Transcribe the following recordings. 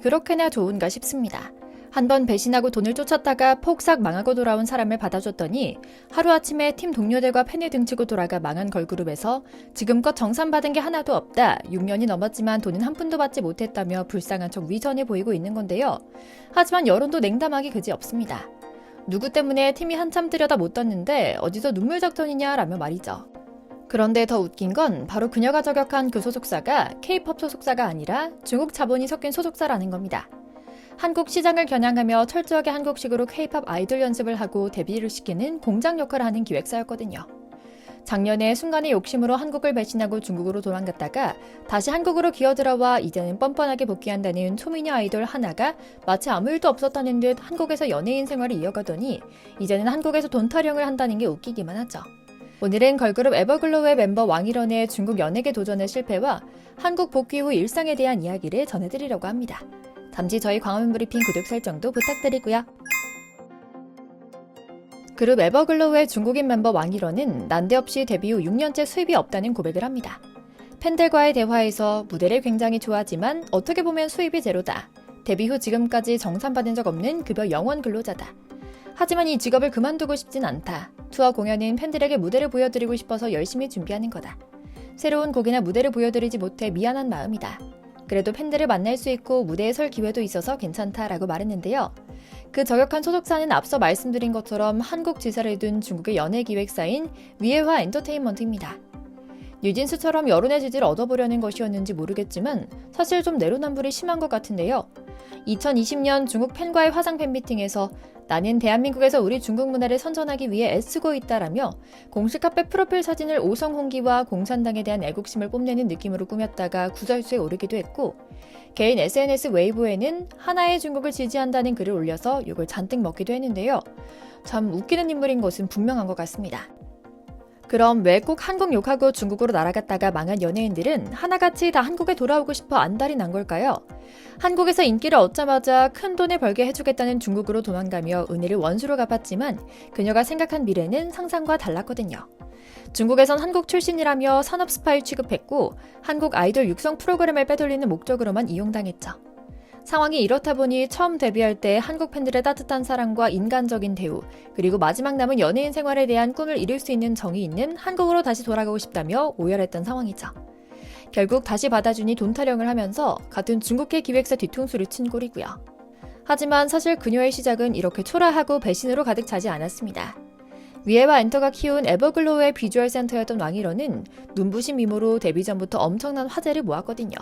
그렇게나 좋은가 싶습니다. 한번 배신하고 돈을 쫓았다가 폭삭 망하고 돌아온 사람을 받아줬더니 하루아침에 팀 동료들과 팬을 등치고 돌아가 망한 걸그룹에서 지금껏 정산받은 게 하나도 없다. 6년이 넘었지만 돈은 한 푼도 받지 못했다며 불쌍한 척 위선해 보이고 있는 건데요. 하지만 여론도 냉담하기 그지없습니다. 누구 때문에 팀이 한참 들여다 못 떴는데 어디서 눈물 작전이냐라며 말이죠. 그런데 더 웃긴 건 바로 그녀가 저격한 그 소속사가 K-POP 소속사가 아니라 중국 자본이 섞인 소속사라는 겁니다. 한국 시장을 겨냥하며 철저하게 한국식으로 K-POP 아이돌 연습을 하고 데뷔를 시키는 공장 역할을 하는 기획사였거든요. 작년에 순간의 욕심으로 한국을 배신하고 중국으로 도망갔다가 다시 한국으로 기어들어와 이제는 뻔뻔하게 복귀한다는 초미녀 아이돌 하나가 마치 아무 일도 없었다는 듯 한국에서 연예인 생활을 이어가더니 이제는 한국에서 돈 타령을 한다는 게 웃기기만 하죠. 오늘은 걸그룹 에버글로우의 멤버 왕일원의 중국 연예계 도전의 실패와 한국 복귀 후 일상에 대한 이야기를 전해드리려고 합니다. 잠시 저희 광화문 브리핑 구독 설정도 부탁드리고요. 그룹 에버글로우의 중국인 멤버 왕일원은 난데없이 데뷔 후 6년째 수입이 없다는 고백을 합니다. 팬들과의 대화에서 무대를 굉장히 좋아하지만 어떻게 보면 수입이 제로다. 데뷔 후 지금까지 정산받은 적 없는 급여 영원 근로자다. 하지만 이 직업을 그만두고 싶진 않다. 투어 공연은 팬들에게 무대를 보여드리고 싶어서 열심히 준비하는 거다. 새로운 곡이나 무대를 보여드리지 못해 미안한 마음이다. 그래도 팬들을 만날 수 있고 무대에 설 기회도 있어서 괜찮다라고 말했는데요. 그 저격한 소속사는 앞서 말씀드린 것처럼 한국 지사를 둔 중국의 연예기획사인 위에화 엔터테인먼트입니다. 뉴진스처럼 여론의 지지를 얻어보려는 것이었는지 모르겠지만 사실 좀 내로남불이 심한 것 같은데요. 2020년 중국 팬과의 화상 팬미팅에서 나는 대한민국에서 우리 중국 문화를 선전하기 위해 애쓰고 있다라며 공식 카페 프로필 사진을 오성홍기와 공산당에 대한 애국심을 뽐내는 느낌으로 꾸몄다가 구설수에 오르기도 했고 개인 SNS 웨이보에는 하나의 중국을 지지한다는 글을 올려서 욕을 잔뜩 먹기도 했는데요. 참 웃기는 인물인 것은 분명한 것 같습니다. 그럼 왜 꼭 한국 욕하고 중국으로 날아갔다가 망한 연예인들은 하나같이 다 한국에 돌아오고 싶어 안달이 난 걸까요? 한국에서 인기를 얻자마자 큰 돈을 벌게 해주겠다는 중국으로 도망가며 은혜를 원수로 갚았지만 그녀가 생각한 미래는 상상과 달랐거든요. 중국에선 한국 출신이라며 산업 스파이 취급했고 한국 아이돌 육성 프로그램을 빼돌리는 목적으로만 이용당했죠. 상황이 이렇다 보니 처음 데뷔할 때 한국 팬들의 따뜻한 사랑과 인간적인 대우, 그리고 마지막 남은 연예인 생활에 대한 꿈을 이룰 수 있는 정이 있는 한국으로 다시 돌아가고 싶다며 오열했던 상황이죠. 결국 다시 받아주니 돈 타령을 하면서 같은 중국계 기획사 뒤통수를 친 꼴이고요. 하지만 사실 그녀의 시작은 이렇게 초라하고 배신으로 가득 차지 않았습니다. 위에와 엔터가 키운 에버글로우의 비주얼 센터였던 왕일원은 눈부신 미모로 데뷔 전부터 엄청난 화제를 모았거든요.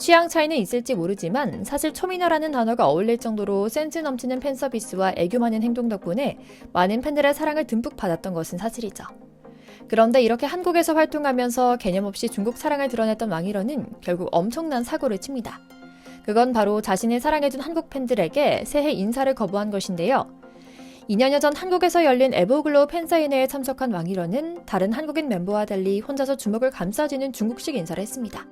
취향 차이는 있을지 모르지만 사실 초미녀라는 단어가 어울릴 정도로 센스 넘치는 팬 서비스와 애교 많은 행동 덕분에 많은 팬들의 사랑을 듬뿍 받았던 것은 사실이죠. 그런데 이렇게 한국에서 활동하면서 개념 없이 중국 사랑을 드러냈던 왕일원은 결국 엄청난 사고를 칩니다. 그건 바로 자신을 사랑해준 한국 팬들에게 새해 인사를 거부한 것인데요. 2년여 전 한국에서 열린 에버글로우 팬사인회에 참석한 왕일원은 다른 한국인 멤버와 달리 혼자서 주먹을 감싸쥐는 중국식 인사를 했습니다.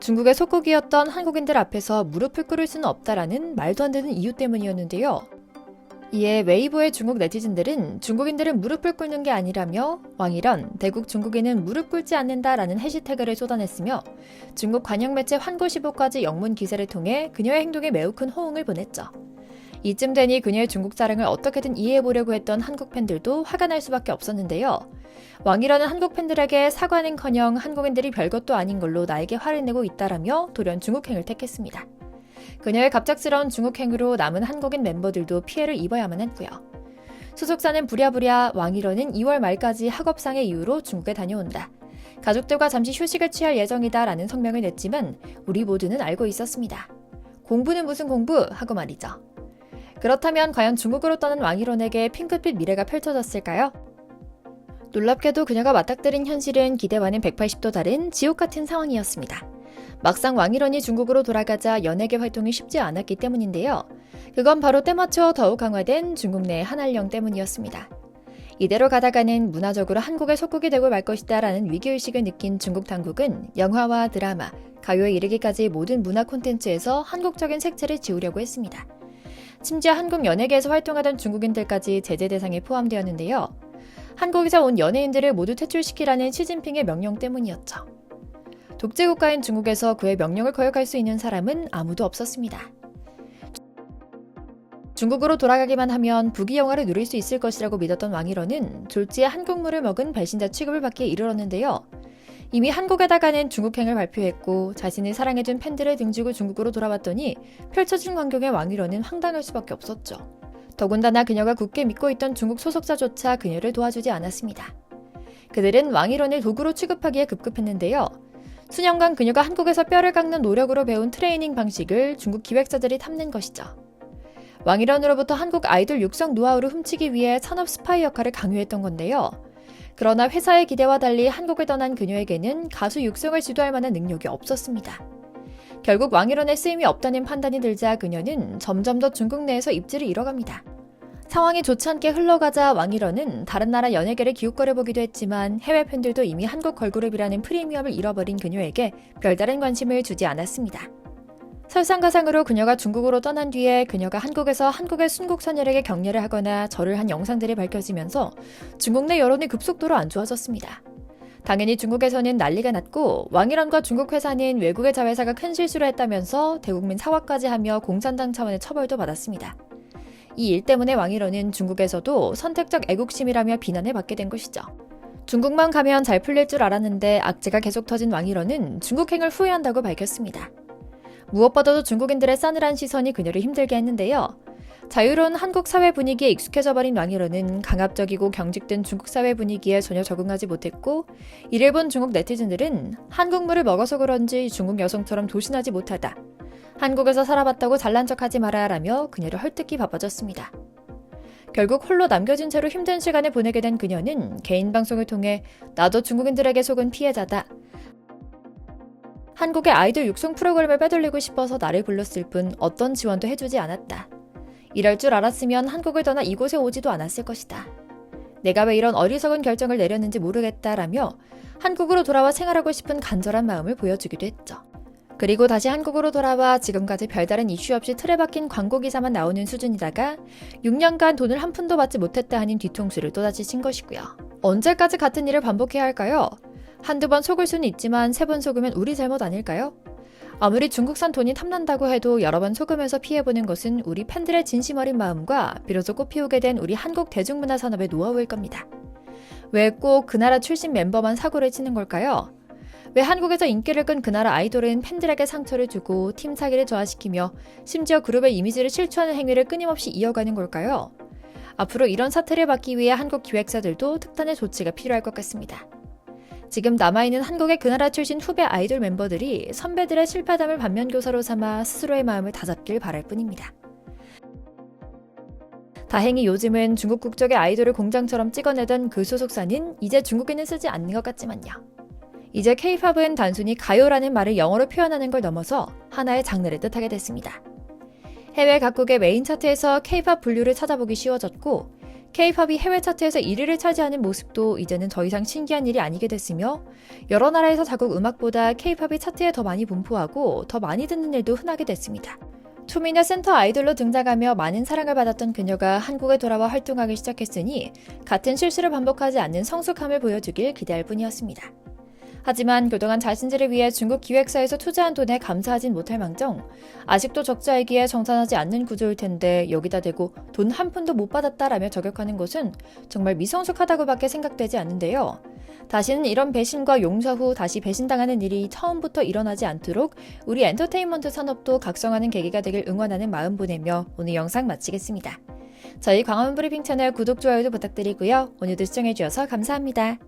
중국의 속국이었던 한국인들 앞에서 무릎을 꿇을 수는 없다라는 말도 안 되는 이유 때문이었는데요. 이에 웨이보의 중국 네티즌들은 중국인들은 무릎을 꿇는 게 아니라며 왕일원, 대국 중국인은 무릎 꿇지 않는다라는 해시태그를 쏟아냈으며 중국 관영 매체 환구시보까지 영문 기사를 통해 그녀의 행동에 매우 큰 호응을 보냈죠. 이쯤 되니 그녀의 중국 사랑을 어떻게든 이해해보려고 했던 한국 팬들도 화가 날 수밖에 없었는데요. 왕이라는 한국 팬들에게 사과는커녕 한국인들이 별것도 아닌 걸로 나에게 화를 내고 있다라며 돌연 중국행을 택했습니다. 그녀의 갑작스러운 중국행으로 남은 한국인 멤버들도 피해를 입어야만 했고요. 소속사는 부랴부랴 왕일원은 2월 말까지 학업상의 이유로 중국에 다녀온다. 가족들과 잠시 휴식을 취할 예정이다라는 성명을 냈지만 우리 모두는 알고 있었습니다. 공부는 무슨 공부? 하고 말이죠. 그렇다면 과연 중국으로 떠난 왕일원에게 핑크빛 미래가 펼쳐졌을까요? 놀랍게도 그녀가 맞닥뜨린 현실은 기대와는 180도 다른 지옥 같은 상황이었습니다. 막상 왕일원이 중국으로 돌아가자 연예계 활동이 쉽지 않았기 때문인데요. 그건 바로 때맞춰 더욱 강화된 중국 내 한알령 때문이었습니다. 이대로 가다가는 문화적으로 한국의 속국이 되고 말 것이다 라는 위기의식을 느낀 중국 당국은 영화와 드라마, 가요에 이르기까지 모든 문화 콘텐츠에서 한국적인 색채를 지우려고 했습니다. 심지어 한국 연예계에서 활동하던 중국인들까지 제재 대상에 포함되었는데요. 한국에서 온 연예인들을 모두 퇴출시키라는 시진핑의 명령 때문이었죠. 독재국가인 중국에서 그의 명령을 거역할 수 있는 사람은 아무도 없었습니다. 중국으로 돌아가기만 하면 부귀영화를 누릴 수 있을 것이라고 믿었던 왕일원은 졸지에 한국물을 먹은 배신자 취급을 받기에 이르렀는데요. 이미 한국에다가는 중국행을 발표했고 자신을 사랑해준 팬들을 등지고 중국으로 돌아왔더니 펼쳐진 광경에 왕일원은 황당할 수밖에 없었죠. 더군다나 그녀가 굳게 믿고 있던 중국 소속사조차 그녀를 도와주지 않았습니다. 그들은 왕일원을 도구로 취급하기에 급급했는데요. 수년간 그녀가 한국에서 뼈를 깎는 노력으로 배운 트레이닝 방식을 중국 기획사들이 탐낸 것이죠. 왕일원으로부터 한국 아이돌 육성 노하우를 훔치기 위해 산업 스파이 역할을 강요했던 건데요. 그러나 회사의 기대와 달리 한국을 떠난 그녀에게는 가수 육성을 지도할 만한 능력이 없었습니다. 결국 왕일원의 쓰임이 없다는 판단이 들자 그녀는 점점 더 중국 내에서 입지를 잃어갑니다. 상황이 좋지 않게 흘러가자 왕일원은 다른 나라 연예계를 기웃거려보기도 했지만 해외 팬들도 이미 한국 걸그룹이라는 프리미엄을 잃어버린 그녀에게 별다른 관심을 주지 않았습니다. 설상가상으로 그녀가 중국으로 떠난 뒤에 그녀가 한국에서 한국의 순국선열에게 격려를 하거나 절을 한 영상들이 밝혀지면서 중국 내 여론이 급속도로 안 좋아졌습니다. 당연히 중국에서는 난리가 났고 왕일원과 중국 회사는 외국의 자회사가 큰 실수를 했다면서 대국민 사과까지 하며 공산당 차원의 처벌도 받았습니다. 이 일 때문에 왕일원은 중국에서도 선택적 애국심이라며 비난을 받게 된 것이죠. 중국만 가면 잘 풀릴 줄 알았는데 악재가 계속 터진 왕일원은 중국행을 후회한다고 밝혔습니다. 무엇보다도 중국인들의 싸늘한 시선이 그녀를 힘들게 했는데요. 자유로운 한국 사회 분위기에 익숙해져 버린 왕일원은 강압적이고 경직된 중국 사회 분위기에 전혀 적응하지 못했고 이를 본 중국 네티즌들은 한국물을 먹어서 그런지 중국 여성처럼 도신하지 못하다. 한국에서 살아봤다고 잘난 척하지 마라 라며 그녀를 헐뜯기 바빠졌습니다. 결국 홀로 남겨진 채로 힘든 시간을 보내게 된 그녀는 개인 방송을 통해 나도 중국인들에게 속은 피해자다. 한국의 아이돌 육성 프로그램을 빼돌리고 싶어서 나를 불렀을 뿐 어떤 지원도 해주지 않았다. 이럴 줄 알았으면 한국을 떠나 이곳에 오지도 않았을 것이다. 내가 왜 이런 어리석은 결정을 내렸는지 모르겠다라며 한국으로 돌아와 생활하고 싶은 간절한 마음을 보여주기도 했죠. 그리고 다시 한국으로 돌아와 지금까지 별다른 이슈 없이 틀에 박힌 광고 기사만 나오는 수준이다가 6년간 돈을 한 푼도 받지 못했다 하는 뒤통수를 또다시 친 것이고요. 언제까지 같은 일을 반복해야 할까요? 한두 번 속을 수는 있지만 3번 속으면 우리 잘못 아닐까요? 아무리 중국산 돈이 탐난다고 해도 여러 번 속으면서 피해보는 것은 우리 팬들의 진심 어린 마음과 비로소 꽃피우게 된 우리 한국 대중문화 산업의 노하우일 겁니다. 왜 꼭 그 나라 출신 멤버만 사고를 치는 걸까요? 왜 한국에서 인기를 끈 그 나라 아이돌은 팬들에게 상처를 주고 팀 사기를 저하시키며 심지어 그룹의 이미지를 실추하는 행위를 끊임없이 이어가는 걸까요? 앞으로 이런 사태를 막기 위해 한국 기획사들도 특단의 조치가 필요할 것 같습니다. 지금 남아있는 한국의 그 나라 출신 후배 아이돌 멤버들이 선배들의 실패담을 반면교사로 삼아 스스로의 마음을 다잡길 바랄 뿐입니다. 다행히 요즘은 중국 국적의 아이돌을 공장처럼 찍어내던 그 소속사는 이제 중국인은 쓰지 않는 것 같지만요. 이제 K-팝은 단순히 가요라는 말을 영어로 표현하는 걸 넘어서 하나의 장르를 뜻하게 됐습니다. 해외 각국의 메인 차트에서 K-팝 분류를 찾아보기 쉬워졌고 K-팝이 해외 차트에서 1위를 차지하는 모습도 이제는 더 이상 신기한 일이 아니게 됐으며 여러 나라에서 자국 음악보다 K-팝이 차트에 더 많이 분포하고 더 많이 듣는 일도 흔하게 됐습니다. 초미녀 센터 아이돌로 등장하며 많은 사랑을 받았던 그녀가 한국에 돌아와 활동하기 시작했으니 같은 실수를 반복하지 않는 성숙함을 보여주길 기대할 뿐이었습니다. 하지만 그동안 자신들을 위해 중국 기획사에서 투자한 돈에 감사하진 못할 망정 아직도 적자이기에 정산하지 않는 구조일 텐데 여기다 대고 돈 한 푼도 못 받았다라며 저격하는 것은 정말 미성숙하다고밖에 생각되지 않는데요. 다시는 이런 배신과 용서 후 다시 배신당하는 일이 처음부터 일어나지 않도록 우리 엔터테인먼트 산업도 각성하는 계기가 되길 응원하는 마음 보내며 오늘 영상 마치겠습니다. 저희 광화문 브리핑 채널 구독, 좋아요도 부탁드리고요. 오늘도 시청해주셔서 감사합니다.